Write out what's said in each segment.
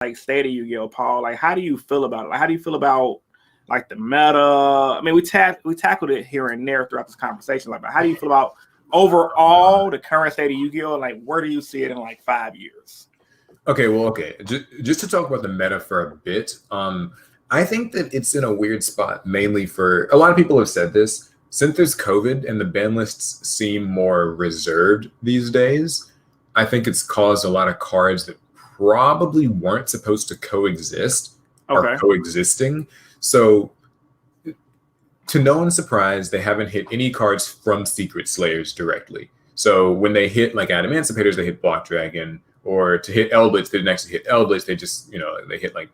like state of Yu-Gi-Oh, Paul. Like, how do you feel about it? Like, how do you feel about like the meta? I mean, we tackled it here and there throughout this conversation. Like, but how do you feel about overall the current state of Yu-Gi-Oh? Like, where do you see it in like 5 years? Okay. Just to talk about the meta for a bit, I think that it's in a weird spot, mainly for a lot of people have said this since there's COVID and the ban lists seem more reserved these days. I think it's caused a lot of cards that probably weren't supposed to coexist are coexisting. So, to no one's surprise, they haven't hit any cards from Secret Slayers directly. So when they hit like Adam Emancipators, they hit Block Dragon, or to hit L-Blitz, they didn't actually hit L-Blitz. They just, they hit like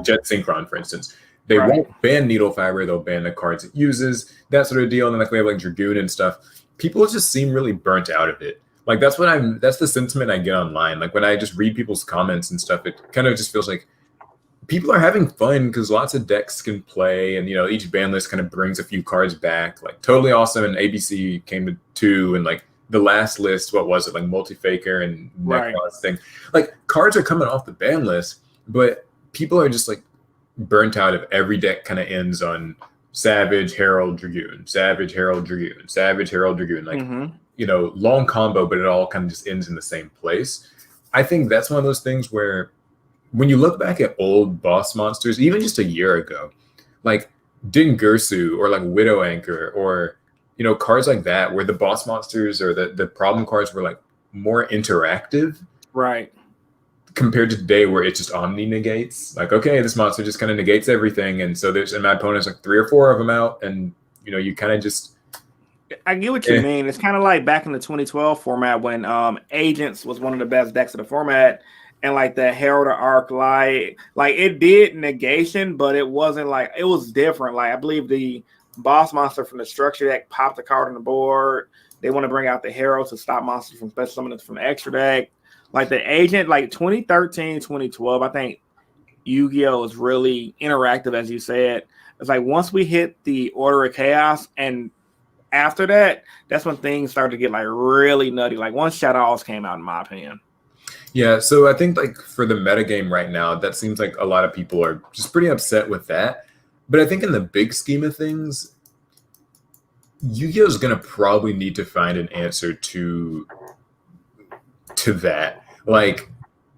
Jet Synchron, for instance. They won't ban Needle Fiber. They'll ban the cards it uses, that sort of deal. And then like we have like Dragoon and stuff. People just seem really burnt out of it. Like that's the sentiment I get online. Like when I just read people's comments and stuff, it kind of just feels like people are having fun because lots of decks can play, and each ban list kind of brings a few cards back. Like Totally Awesome and ABC came to 2, and like the last list, what was it, like Multi-Faker and Necros thing. Like cards are coming off the ban list, but people are just like burnt out of every deck kind of ends on Savage, Herald, Dragoon, Savage, Herald, Dragoon, Savage, Herald, Dragoon. Like, long combo, but it all kind of just ends in the same place. I think that's one of those things where when you look back at old boss monsters, even just a year ago, like Dingirsu or like Widow Anchor or, cards like that, where the boss monsters or the problem cards were like more interactive. Right. Compared to today where it just omni negates. Like, okay, this monster just kind of negates everything. And so and my opponent's like 3 or 4 of them out. And, you kind of just. I get what you mean. It's kind of like back in the 2012 format when Agents was one of the best decks of the format. And like the Herald Arc, like it did negation, but it wasn't like, it was different. Like I believe the boss monster from the structure deck popped a card on the board. They want to bring out the Herald to stop monsters from special summoning from the extra deck. Like the Agent, like 2013, 2012, I think Yu-Gi-Oh! Was really interactive, as you said. It's like once we hit the Order of Chaos, and after that, that's when things started to get like really nutty. Like once Shadows came out, in my opinion. Yeah, so I think like for the metagame right now, that seems like a lot of people are just pretty upset with that. But I think in the big scheme of things, Yu-Gi-Oh! Is going to probably need to find an answer to that. Like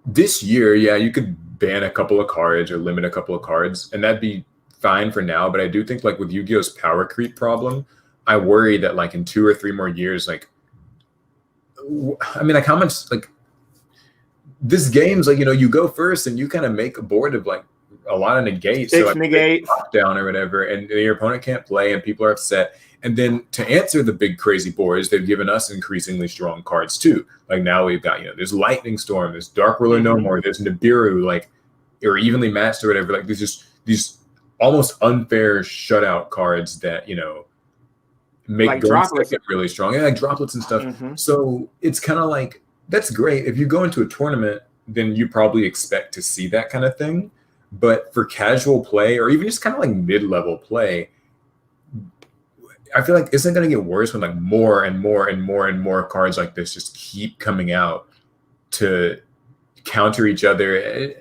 this year, yeah, you could ban a couple of cards or limit a couple of cards, and that'd be fine for now. But I do think like with Yu-Gi-Oh!'s power creep problem, I worry that like in 2 or 3 more years, like, I mean, like how much like this game's like, you go first and you kind of make a board of like a lot of negates. 6 negates. Lockdown or whatever, and your opponent can't play and people are upset. And then to answer the big crazy boards, they've given us increasingly strong cards too. Like now we've got, there's Lightning Storm, there's Dark Ruler No More, there's Nibiru, like, or evenly matched or whatever. Like there's just these almost unfair shutout cards that, make like droplets really strong. Yeah, like droplets and stuff. So it's kind of like, that's great. If you go into a tournament, then you probably expect to see that kind of thing. But for casual play or even just kind of like mid-level play, I feel like isn't going to get worse when like more and more and more and more cards like this just keep coming out to counter each other.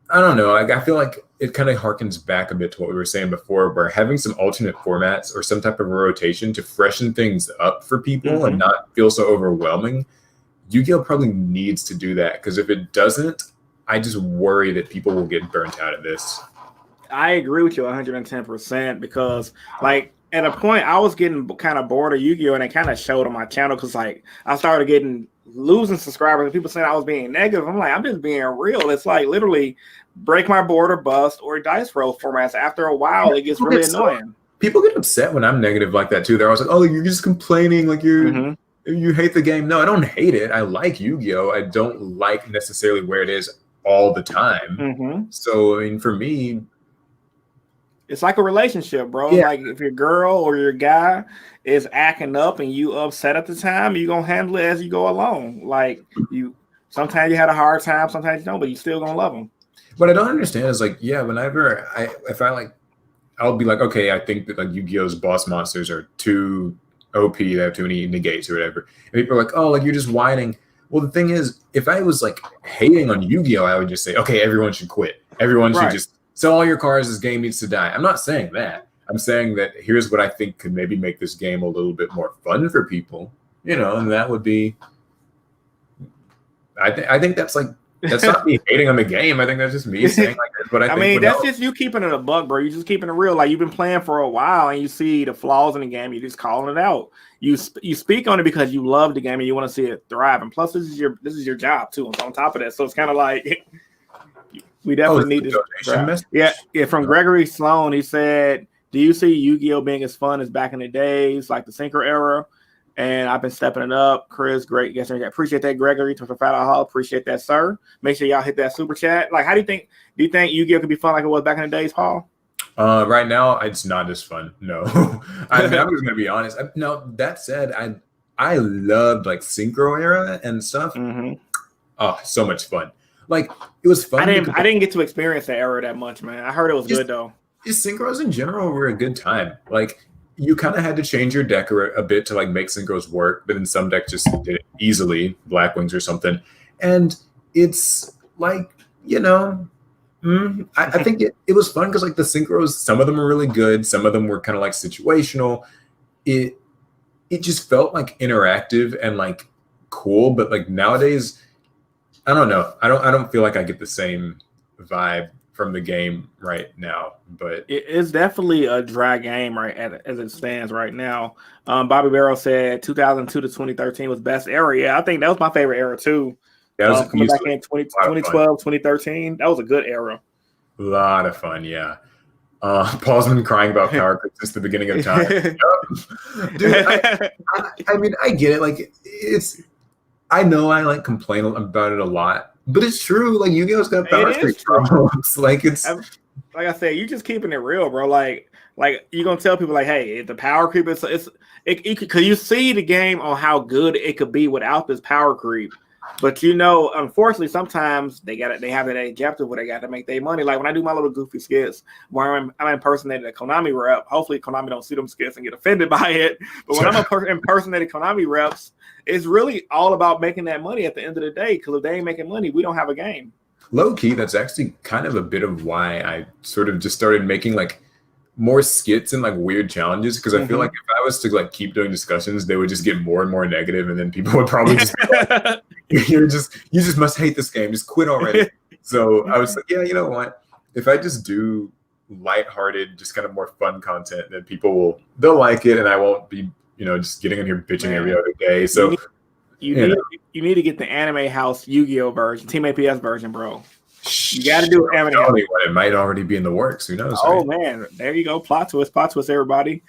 I don't know. I feel like it kind of harkens back a bit to what we were saying before, where having some alternate formats or some type of a rotation to freshen things up for people and not feel so overwhelming. Yu-Gi-Oh! Probably needs to do that, because if it doesn't, I just worry that people will get burnt out of this. I agree with you 110% because like at a point I was getting kind of bored of Yu-Gi-Oh! And it kind of showed on my channel because like I started losing subscribers and people saying I was being negative. I'm like, I'm just being real. It's like literally break my board or bust or dice roll formats. After a while, it gets really annoying. People get upset when I'm negative like that too. They're always like, oh, you're just complaining, like you hate the game. No, I don't hate it. I like Yu-Gi-Oh! I don't like necessarily where it is all the time. So, I mean, for me, it's like a relationship, bro. Yeah. Like if your girl or your guy is acting up and you upset at the time, you're going to handle it as you go along. Like sometimes you had a hard time, sometimes you don't, but you still going to love them. What I don't understand is like, yeah, whenever I'll be like, okay, I think that like Yu-Gi-Oh!'s boss monsters are too OP, they have too many negates or whatever. And people are like, oh, like you're just whining. Well, the thing is, if I was like hating on Yu-Gi-Oh, I would just say, okay, everyone should quit. Everyone should Right. just sell all your cards. This game needs to die. I'm not saying that. I'm saying that here's what I think could maybe make this game a little bit more fun for people, and that would be. I think that's not me hating on the game. I think that's just me saying like that's what I think. mean, would that's help. just you keeping it a buck, bro. You just keeping it real. Like you've been playing for a while, and you see the flaws in the game. You just calling it out. You speak on it because you love the game and you want to see it thrive. And plus, this is your job too. On top of that, so it's kind of like we definitely need this. Yeah. From Gregory Sloan, he said, "Do you see Yu-Gi-Oh being as fun as back in the days, like the Synchro era?" And I've been stepping it up. Chris, great guest. Appreciate that, Gregory. To Fat Hall, appreciate that, sir. Make sure y'all hit that super chat. Like, do you think Yu-Gi-Oh could be fun like it was back in the days, Paul? Right now, it's not as fun. No, I'm just gonna be honest. No, that said, I loved like Synchro era and stuff. Mm-hmm. Oh, so much fun! Like it was fun. I didn't get to experience that era that much, man. I heard it was good though. Synchros in general were a good time. Like you kind of had to change your deck a bit to like make synchros work, but then some decks just did it easily, Black Wings or something. And it's like, I think it was fun because like the synchros, some of them are really good, some of them were kind of like situational. It just felt like interactive and like cool, but like nowadays, I don't know. I don't feel like I get the same vibe from the game right now, but it's definitely a dry game right as it stands right now. Bobby Barrow said 2002 to 2013 was best era. Yeah, I think that was my favorite era too. Yeah, coming back in 2012, 2013, that was a good era. A lot of fun, yeah. Paul's been crying about power creep since the beginning of time. Dude, I mean, I get it. Like, I know I like complain about it a lot, but it's true. Like Yu-Gi-Oh's got power creep problems. Like like I said, you just keeping it real, bro. Like you're gonna tell people like, hey, the power creep is because you see the game on how good it could be without this power creep. But unfortunately, sometimes they have that objective where they got to make their money. Like when I do my little goofy skits where I'm impersonating a Konami rep. Hopefully, Konami don't see them skits and get offended by it. But when I'm impersonating Konami reps, it's really all about making that money at the end of the day. Because if they ain't making money, we don't have a game. Low key, that's actually kind of a bit of why I sort of just started making like more skits and like weird challenges, because I feel like if I was to like keep doing discussions, they would just get more and more negative, and then people would probably just be like, you just must hate this game, just quit already. So I was like, yeah, you know what? If I just do lighthearted, just kind of more fun content, then they'll like it, and I won't be just getting in here bitching every other day. So you need to get the Anime House Yu-Gi-Oh version, Team APS version, bro. You got to do it. It might already be in the works. Who knows? Oh, right? Man. There you go. Plot twist, everybody.